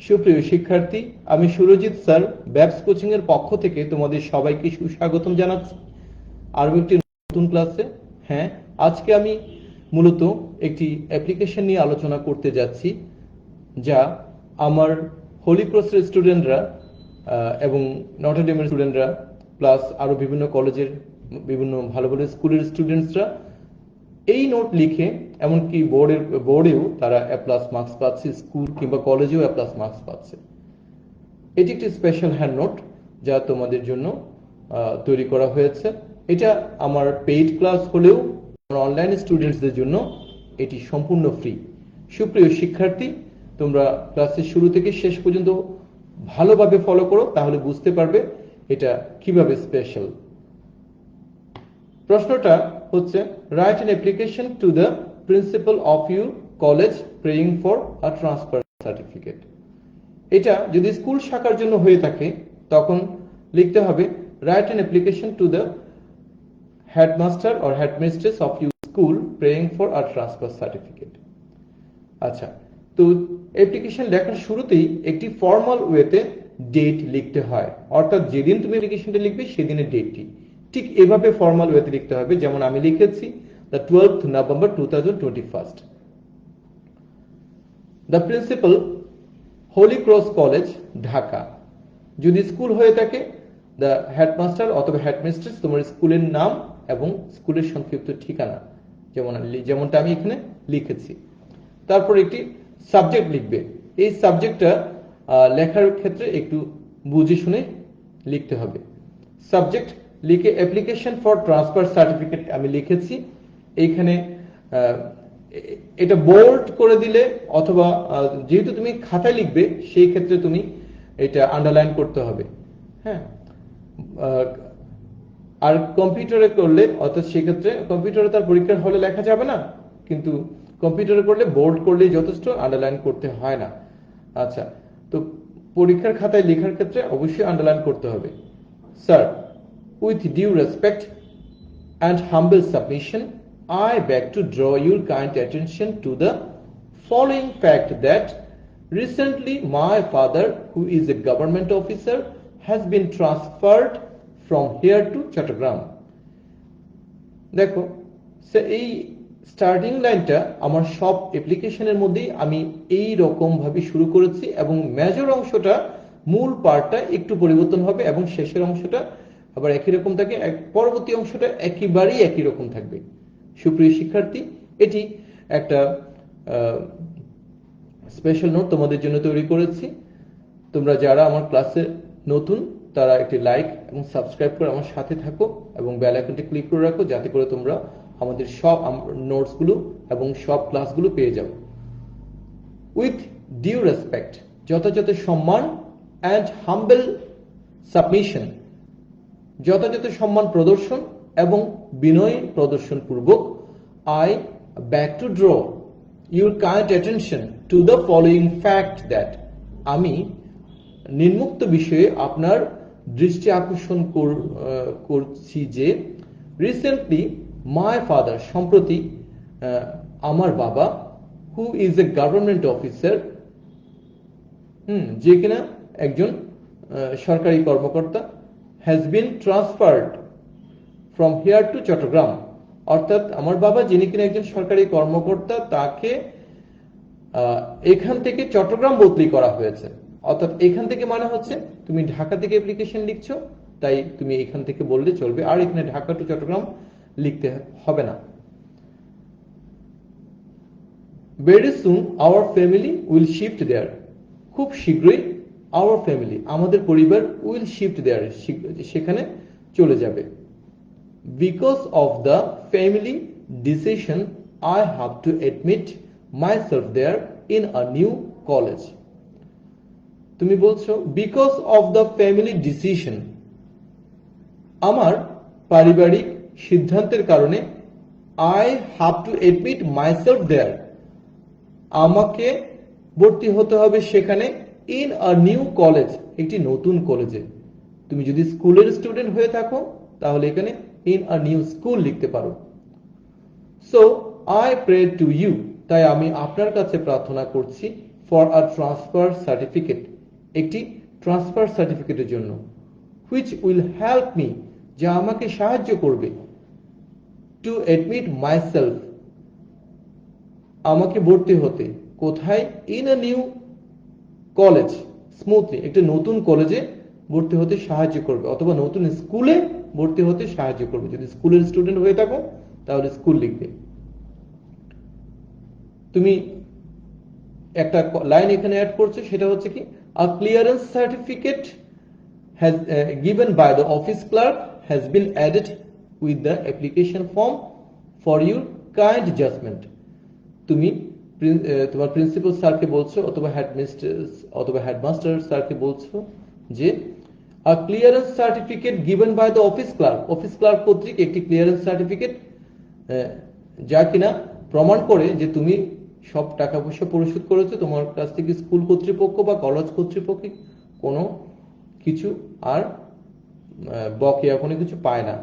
সুপ্রিয় শিক্ষার্থী, আমি সুরজিৎ স্যার ব্যাপস কোচিং এর পক্ষ থেকে তোমাদের সবাইকে সুস্বাগতম জানাচ্ছি আরও একটি নতুন ক্লাসে। হ্যাঁ, আজকে আমি মূলত একটি অ্যাপ্লিকেশন নিয়ে আলোচনা করতে যাচ্ছি, যা আমার হোলি ক্রসের স্টুডেন্টরা এবং নটরডেমের স্টুডেন্টরা প্লাস আরও বিভিন্ন কলেজের বিভিন্ন ভালো ভালো স্কুলের স্টুডেন্টসরা এই নোট লিখে এমনকি বোর্ডেও তারা এ প্লাস মার্কস পাচ্ছে, স্কুল কিংবা কলেজেও এ প্লাস মার্কস পাচ্ছে। এটি একটি স্পেশাল হ্যান্ড নোট যা তোমাদের জন্য তৈরি করা হয়েছে। এটা আমার পেইড ক্লাস হলেও অনলাইন স্টুডেন্টসদের জন্য এটি সম্পূর্ণ ফ্রি। সুপ্রিয় শিক্ষার্থী, তোমরা ক্লাসের শুরু থেকে শেষ পর্যন্ত ভালোভাবে ফলো করো, তাহলে বুঝতে পারবে এটা কিভাবে স্পেশাল। প্রশ্নটা হচ্ছে, write an application to the principal of your college praying for a transfer certificate. এটা যদি স্কুল শাখার জন্য হয়ে থাকে তখন লিখতে হবে write an application to the headmaster or headmistress of your school praying for a transfer certificate. আচ্ছা, তো অ্যাপ্লিকেশন লেখার শুরুতেই একটি ফর্মাল ওয়েতে ডেট লিখতে হয়, অর্থাৎ যেদিন তুমি অ্যাপ্লিকেশনটা লিখবে সেদিনের ডেটটি ঠিক এভাবে ফর্মাল ওয়েতে লিখতে হবে, যেমন আমি লিখেছি the 12th November 2021. The principal, Holy Cross College, Dhaka. যদি স্কুল হয়ে থাকে দ্য হেডমাস্টার অথবা হেডমিস্ট্রেস তোমার স্কুলের নাম এবং স্কুলের সংক্ষিপ্ত ঠিকানা, যেমনটা আমি এখানে লিখেছি। তারপর একটি সাবজেক্ট লিখবে। এই সাবজেক্টটা লেখার ক্ষেত্রে একটু বুঝে শুনে লিখতে হবে। সাবজেক্ট লিখে অ্যাপ্লিকেশন ফর ট্রান্সফার সার্টিফিকেট আমি লিখেছি। এইখানে এটা বোল্ড করে দিলে অথবা যেহেতু তুমি খাতায় লিখবে সেই ক্ষেত্রে তুমি এটা আন্ডারলাইন করতে হবে। হ্যাঁ, আর কম্পিউটারে করলে অর্থাৎ সেক্ষেত্রে কম্পিউটারে তার পরীক্ষার হলে লেখা যাবে না, কিন্তু কম্পিউটারে করলে বোল্ড করলেই যথেষ্ট, আন্ডারলাইন করতে হয় না। আচ্ছা, তো পরীক্ষার খাতায় লেখার ক্ষেত্রে অবশ্যই আন্ডারলাইন করতে হবে। Sir, with due respect and humble submission, I beg to draw your kind attention to the following fact that recently my father, who is a government officer, has been transferred from here to Chattogram. দেখো, এই starting লাইনটা আমার সব অ্যাপ্লিকেশনের মধ্যেই আমি এই রকম ভাবে শুরু করেছি এবং মেজর অংশটা, মূল পার্টটা একটু পরিবর্তন হবে এবং শেষের অংশটা আবার একই রকম থাকে, পরবর্তী অংশটা একেবারেই একই রকম থাকবে। সুপ্রিয় শিক্ষার্থী, এটি একটা স্পেশাল নোট তোমাদের জন্য তৈরি করেছি। তোমরা যারা আমার ক্লাসে নতুন তারা একটি লাইক এবং সাবস্ক্রাইব করে আমার সাথে থাকো এবং বেল আইকনটি ক্লিক করে রাখো, যাতে করে তোমরা আমাদের সব নোটসগুলো এবং সব ক্লাসগুলো পেয়ে যাও। উইথ ডিউ রেসপেক্ট, যথাযথ সম্মান, অ্যান্ড হাম্বল সাবমিশন, যথাযথ সম্মান প্রদর্শন এবং বিনয় প্রদর্শন পূর্বক, I beg to draw your kind attention to the following fact that, আমি নিম্নোক্ত বিষয়ে আপনার দৃষ্টি আকর্ষণ করছি যে, রিসেন্টলি মাই ফাদার, সম্প্রতি আমার বাবা, who is a government officer, যে কিনা একজন সরকারি কর্মকর্তা, has been transferred from here to Chattogram, অর্থাৎ আমার বাবা যিনি কিনা একজন সরকারি কর্মকর্তা, তাকে এখান থেকে চট্টগ্রাম বদলি করা হয়েছে। অর্থাৎ এখান থেকে মানে হচ্ছে তুমি ঢাকা থেকে অ্যাপ্লিকেশন লিখছো, তাই তুমি এখান থেকে বললে চলবে, আর এখানে ঢাকা টু চট্টগ্রাম লিখতে হবে না। Very soon our family will shift there, খুব শীঘ্রই our family, আমাদের পরিবার, will shift there, সেখানে চলে যাবে। Because of the family decision, I have to admit myself there in a new college. তুমি বলছো because of the family decision, আমার পারিবারিক সিদ্ধান্তের কারণে I have to admit myself there, আমাকে ভর্তি হতে হবে সেখানে in a new college, একটি নতুন কলেজে। তুমি যদি স্কুলের স্টুডেন্ট হয়ে থাকো তাহলে এখানে in a new school লিখতে পারো। So I pray to you, তাই আমি আপনার কাছে প্রার্থনা করছি, ফর আ ট্রান্সফার সার্টিফিকেট, একটি ট্রান্সফার সার্টিফিকেটের জন্য, হুইচ উইল হেল্প মি, যা আমাকে সাহায্য করবে, টু অ্যাডমিট মাইসেলফ, আমাকে ভর্তি হতে, কোথায়, in a new college smoothly, একটি নতুন কলেজে ভর্তি হতে সাহায্য করবে, অথবা নতুন স্কুলে ভর্তি হতে সাহায্য করবে। যদি স্কুলের স্টুডেন্ট হয়ে থাকো তাহলে স্কুল লিখবে। তুমি একটা লাইন এখানে অ্যাড করছো, সেটা হচ্ছে কি, a clearance certificate has given by the office clerk has been added with the application form for your kind judgment. তুমি তোমার প্রিন্সিপাল স্যারকে বলছো, অথবা হেডমিস্ট্রেস অথবা হেডমাস্টার স্যারকে বলছো যে a clearance certificate given by the office clerk, office clerk কর্তৃক একটি ক্লিয়ারেন্স সার্টিফিকেট, যা কিনা প্রমাণ করে যে তুমি সব টাকা পয়সা পরিশোধ করেছো, তোমার কাছ থেকে স্কুল কর্তৃপক্ষ বা কলেজ কর্তৃপক্ষ কোনো কিছু আর বকেয়া কোনো কিছু পায় না।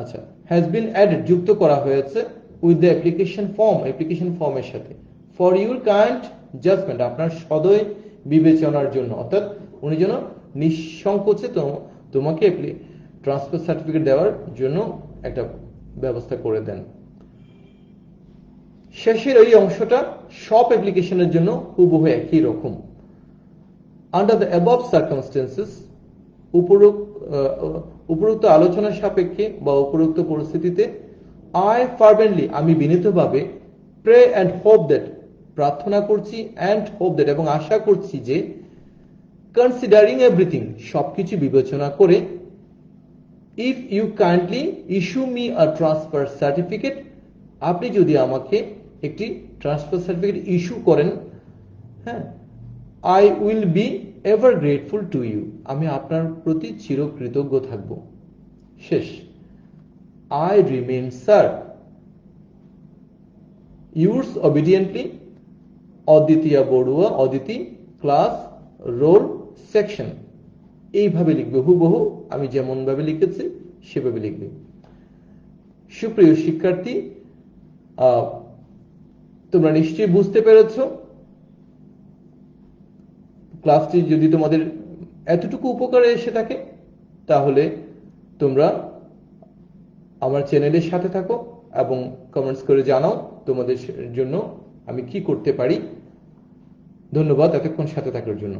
আচ্ছা, হ্যাজ বিন অ্যাডেড, যুক্ত করা হয়েছে, with the application form, application ফর্মের সাথে, ফর ইউর কাইন্ড জাজমেন্ট, আপনার সদয় বিবেচনার জন্য, অর্থাৎ উনি যেন নিঃসংকোচে তোমাকে ট্রান্সফার সার্টিফিকেট দেওয়ার জন্য একটা ব্যবস্থা করে দেন। শেষের এই অংশটা সব অ্যাপ্লিকেশনের জন্য হুবহু একই রকম। আন্ডার দ্য অ্যাবভ সার্কামস্টেন্সেস, উপরোক্ত আলোচনার সাপেক্ষে বা উপরোক্ত পরিস্থিতিতে, আই ফার্ভেন্টলি, আমি বিনীতভাবে, প্রে অ্যান্ড হোপ দ্যাট, প্রার্থনা করছি, অ্যান্ড হোপ দ্যাট, এবং আশা করছি যে, কনসিডারিং এভরিথিং, সবকিছু বিবেচনা করে, if you kindly issue me a transfer certificate, আপনি যদি আমাকে একটি ট্রান্সফার সার্টিফিকেট ইস্যু করেন, হ্যাঁ, I will be ever grateful to you, আমি আপনার প্রতি চিরকৃতজ্ঞ থাকব। শেষ, I remain sir yours obediently, অদ্বিতীয়া Barua, Aditi, class, roll, section. এইভাবে লিখবে, হুবহু আমি যেমন ভাবে লিখেছি সেভাবে লিখবে। সুপ্রিয় শিক্ষার্থী, তোমরা নিশ্চয়ই বুঝতে পেরেছ। ক্লাসটি যদি তোমাদের এতটুকু উপকারে এসে থাকে, তাহলে তোমরা আমার চ্যানেলের সাথে থাকো এবং কমেন্টস করে জানাও তোমাদের জন্য আমি কি করতে পারি। ধন্যবাদ এতক্ষণ সাথে থাকার জন্য।